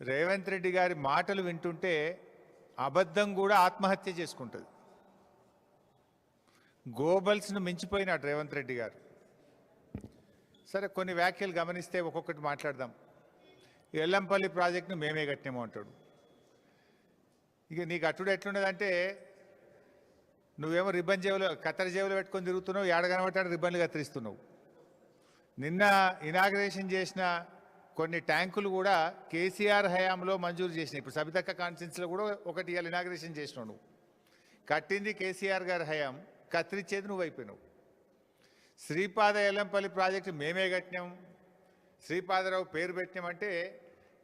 రేవంత్ రెడ్డి గారి మాటలు వింటుంటే అబద్ధం కూడా ఆత్మహత్య చేసుకుంటుంది. గోబల్స్ను మించిపోయినాడు రేవంత్ రెడ్డి గారు. సరే, కొన్ని వ్యాఖ్యలు గమనిస్తే ఒక్కొక్కటి మాట్లాడదాం. ఎల్లంపల్లి ప్రాజెక్టును మేమే కట్టినాము అంటాడు. ఇక నీకు అట్టుడు ఎట్లున్నదంటే, నువ్వేమో రిబ్బన్ జేబులో కత్తెర జేబులో పెట్టుకొని తిరుగుతున్నావు, ఏడగనబట్టాడు రిబ్బన్లు కత్తిరిస్తున్నావు. నిన్న ఇనాగ్రేషన్ చేసిన కొన్ని ట్యాంకులు కూడా కేసీఆర్ హయాంలో మంజూరు చేసినాయి. ఇప్పుడు సబితక్క కాన్స్టిట్యున్సీలో కూడా ఒకటి ఇనాగ్రేషన్ చేసినావు. నువ్వు కట్టింది కేసీఆర్ గారి హయాం, కత్తిరించేది నువ్వు అయిపోయినావు. శ్రీపాద ఎల్లంపల్లి ప్రాజెక్టు మేమే కట్టినాం, శ్రీపాదరావు పేరు పెట్టినామంటే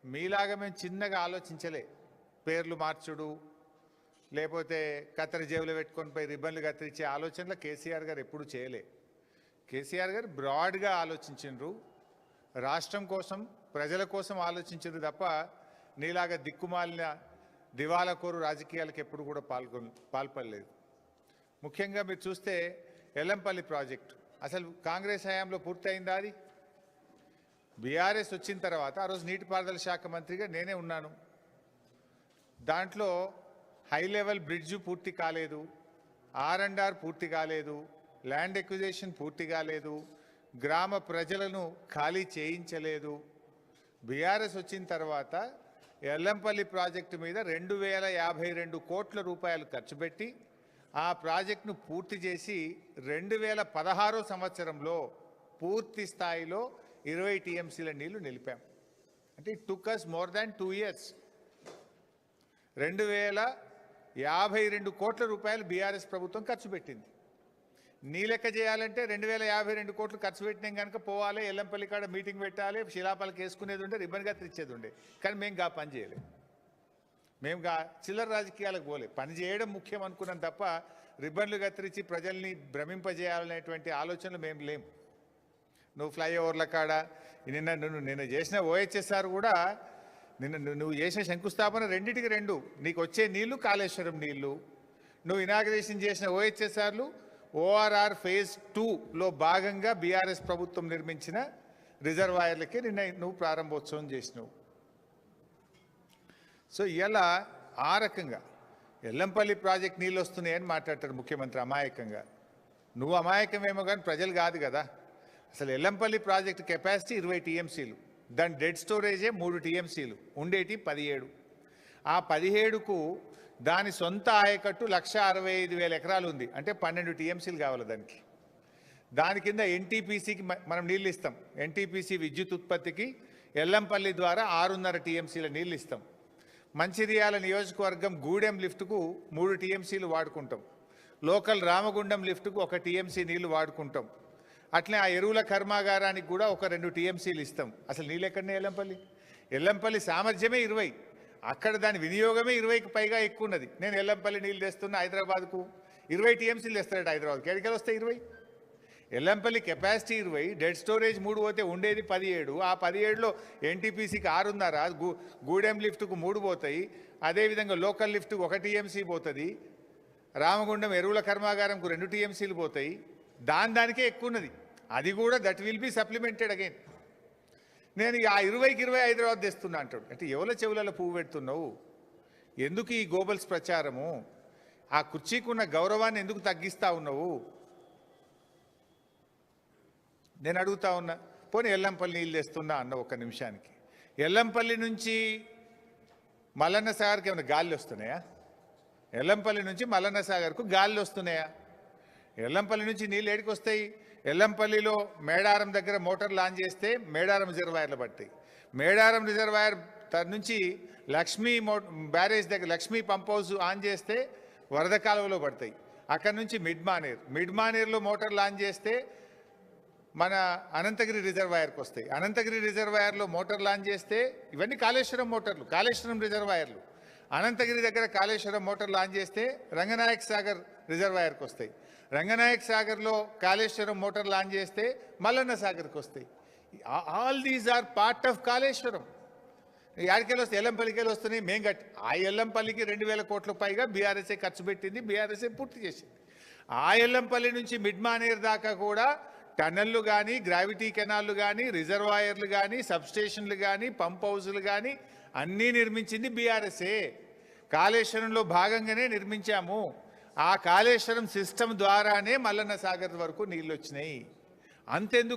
మీలాగా మేము చిన్నగా ఆలోచించలే. పేర్లు మార్చుడు, లేకపోతే కత్తెర జేబులో పెట్టుకొని పోయి రిబ్బన్లు కత్తిరించే ఆలోచనలు కేసీఆర్ గారు ఎప్పుడు చేయలే. కేసీఆర్ గారు బ్రాడ్గా ఆలోచించిండ్రు, రాష్ట్రం కోసం ప్రజల కోసం ఆలోచించారు తప్ప నీలాగా దిక్కుమాలిన దివాలాకోరు రాజకీయాలకు ఎప్పుడు కూడా పాల్పడలేదు. ముఖ్యంగా మీరు చూస్తే ఎల్లంపల్లి ప్రాజెక్టు అసలు కాంగ్రెస్ హయాంలో పూర్తయిందా? అది బీఆర్ఎస్ వచ్చిన తర్వాత ఆ రోజు నీటిపారుదల శాఖ మంత్రిగా నేనే ఉన్నాను. దాంట్లో హై లెవెల్ బ్రిడ్జు పూర్తి కాలేదు, R&R పూర్తి కాలేదు, ల్యాండ్ ఎక్విజిషన్ పూర్తి కాలేదు, గ్రామ ప్రజలను ఖాళీ చేయించలేదు. బీఆర్ఎస్ వచ్చిన తర్వాత ఎల్లంపల్లి ప్రాజెక్టు మీద 2052 కోట్ల రూపాయలు ఖర్చు పెట్టి ఆ ప్రాజెక్టును పూర్తి చేసి 2016 సంవత్సరంలో పూర్తి స్థాయిలో 20 టీఎంసీల నీళ్లు నిలిపాం. అంటే it took us more than 2 years. 2052 కోట్ల రూపాయలు బీఆర్ఎస్ ప్రభుత్వం ఖర్చు పెట్టింది. నీ లెక్క చేయాలంటే 2052 కోట్లు ఖర్చు పెట్టినాం కనుక పోవాలి, ఎల్లంపల్లి కాడ మీటింగ్ పెట్టాలి, శిలాపాలకు వేసుకునేది ఉండే, రిబ్బన్ కత్తిరించేది ఉండే. కానీ మేము పని చేయలేం. మేము చిల్లర రాజకీయాలకు పోలే. పని చేయడం ముఖ్యం అనుకున్నాం తప్ప రిబ్బన్లు కత్తిరించి ప్రజల్ని భ్రమింపజేయాలనేటువంటి ఆలోచనలు మేము లేం. నువ్వు ఫ్లైఓవర్ల కాడ నిన్న చేసిన OHSR కూడా నువ్వు చేసిన శంకుస్థాపన రెండింటికి 2. నీకు వచ్చే నీళ్లు కాళేశ్వరం నీళ్లు, నువ్వు ఇనాగ్రేషన్ చేసిన OHSRలు ORR phase 2లో భాగంగా బీఆర్ఎస్ ప్రభుత్వం నిర్మించిన రిజర్వాయర్లకే నిన్న నువ్వు ప్రారంభోత్సవం చేసినావు. సో ఇలా ఆ రకంగా ఎల్లంపల్లి ప్రాజెక్ట్ నీళ్ళు వస్తున్నాయని మాట్లాడతాడు ముఖ్యమంత్రి అమాయకంగా. నువ్వు అమాయకమేమో కానీ ప్రజలు కాదు కదా. అసలు ఎల్లంపల్లి ప్రాజెక్టు కెపాసిటీ 20 టీఎంసీలు, దాని డెడ్ స్టోరేజే 3 టీఎంసీలు, ఉండేటి 17. ఆ 17కు దాని సొంత ఆయకట్టు 1,65,000 ఎకరాలు ఉంది. అంటే 12 టీఎంసీలు కావాలి దానికి. దాని కింద NTPCకి మనం నీళ్ళు ఇస్తాం. NTPC విద్యుత్ ఉత్పత్తికి ఎల్లంపల్లి ద్వారా 6.5 టీఎంసీల నీళ్ళు ఇస్తాం. మంచిర్యాల నియోజకవర్గం గూడెం లిఫ్ట్కు 3 టీఎంసీలు వాడుకుంటాం. లోకల్ రామగుండం లిఫ్ట్కు 1 టీఎంసీ నీళ్లు వాడుకుంటాం. అట్లే ఆ ఎరువుల కర్మాగారానికి కూడా ఒక 2 టీఎంసీలు ఇస్తాం. అసలు నీళ్ళు ఎక్కడనే ఎల్లంపల్లి సామర్థ్యమే 20, అక్కడ దాని వినియోగమే 20కి పైగా ఎక్కువ ఉన్నది. నేను ఎల్లంపల్లి నీళ్ళు తెస్తున్నా హైదరాబాద్కు, 20 టీఎంసీలు తెస్తాడు హైదరాబాద్కి. ఎక్కడికి వస్తాయి 20? ఎల్లంపల్లి కెపాసిటీ 20, డెడ్ స్టోరేజ్ 3 పోతే ఉండేది 17. ఆ 17లో NTPCకి 6.5, గూడెం లిఫ్ట్కు 3 పోతాయి. అదేవిధంగా లోకల్ లిఫ్ట్కు 1 టీఎంసీ పోతుంది. రామగుండం ఎరువుల కర్మాగారంకు 2 టీఎంసీలు పోతాయి. దానికే ఎక్కువ ఉన్నది. అది కూడా that will be supplemented again. నేను ఆ 20కి 20 హైదరాబాద్ తెస్తున్నా అంటాడు. అంటే ఎవరి చెవులలో పువ్వు పెడుతున్నావు? ఎందుకు ఈ గోబల్స్ ప్రచారము? ఆ కుర్చీకున్న గౌరవాన్ని ఎందుకు తగ్గిస్తా ఉన్నావు? నేను అడుగుతా ఉన్నా. పోనీ ఎల్లంపల్లి నీళ్ళు తెస్తున్నా అన్న ఒక్క నిమిషానికి. ఎల్లంపల్లి నుంచి మల్లన్న సాగర్కి ఏమైనా గాలి వస్తున్నాయా? ఎల్లంపల్లి నుంచి మల్లన్న సాగర్కు గాలి వస్తున్నాయా? ఎల్లంపల్లి నుంచి నీళ్ళు ఏడికి వస్తాయి? ఎల్లంపల్లిలో మేడారం దగ్గర మోటార్ లాంచ్ చేస్తే మేడారం రిజర్వాయర్లు పడతాయి. మేడారం రిజర్వాయర్ నుంచి లక్ష్మీ బ్యారేజ్ దగ్గర లక్ష్మీ పంప్ హౌస్ ఆన్ చేస్తే వరద కాలువలో పడతాయి. అక్కడి నుంచి మిడ్మానేర్లో మోటార్ లాంచ్ చేస్తే మన అనంతగిరి రిజర్వాయర్కి వస్తాయి. అనంతగిరి రిజర్వాయర్లో మోటార్ లాంచ్ చేస్తే ఇవన్నీ కాళేశ్వరం మోటార్లు, కాళేశ్వరం రిజర్వాయర్లు. అనంతగిరి దగ్గర కాళేశ్వరం మోటార్ లాంచ్ చేస్తే రంగనాయక్ సాగర్ రిజర్వాయర్కి వస్తాయి. రంగనాయక్ సాగర్లో కాళేశ్వరం మోటార్ లాంచ్ చేస్తే మల్లన్న సాగర్కి వస్తాయి. All these are part of Kaleshwaram. యాడికెళ్ళి వస్తాయి? ఎల్లంపల్లికి వస్తున్నాయి. మేము కట్టి ఆ ఎల్లంపల్లికి 2,000 కోట్ల పైగా బీఆర్ఎస్ఏ ఖర్చు పెట్టింది, బీఆర్ఎస్ఏ పూర్తి చేసింది. ఆ ఎల్లంపల్లి నుంచి మిడ్మానేర్ దాకా కూడా టనల్లు కానీ, గ్రావిటీ కెనాల్లు కానీ, రిజర్వాయర్లు కానీ, సబ్స్టేషన్లు కానీ, పంప్ హౌజులు కానీ అన్నీ నిర్మించింది బీఆర్ఎస్ఏ. కాళేశ్వరంలో భాగంగానే నిర్మించాము. ఆ కాళేశ్వరం సిస్టమ్ ద్వారానే మల్లన్న సాగర్ వరకు నీళ్ళు వచ్చినాయి. అంతెందుకు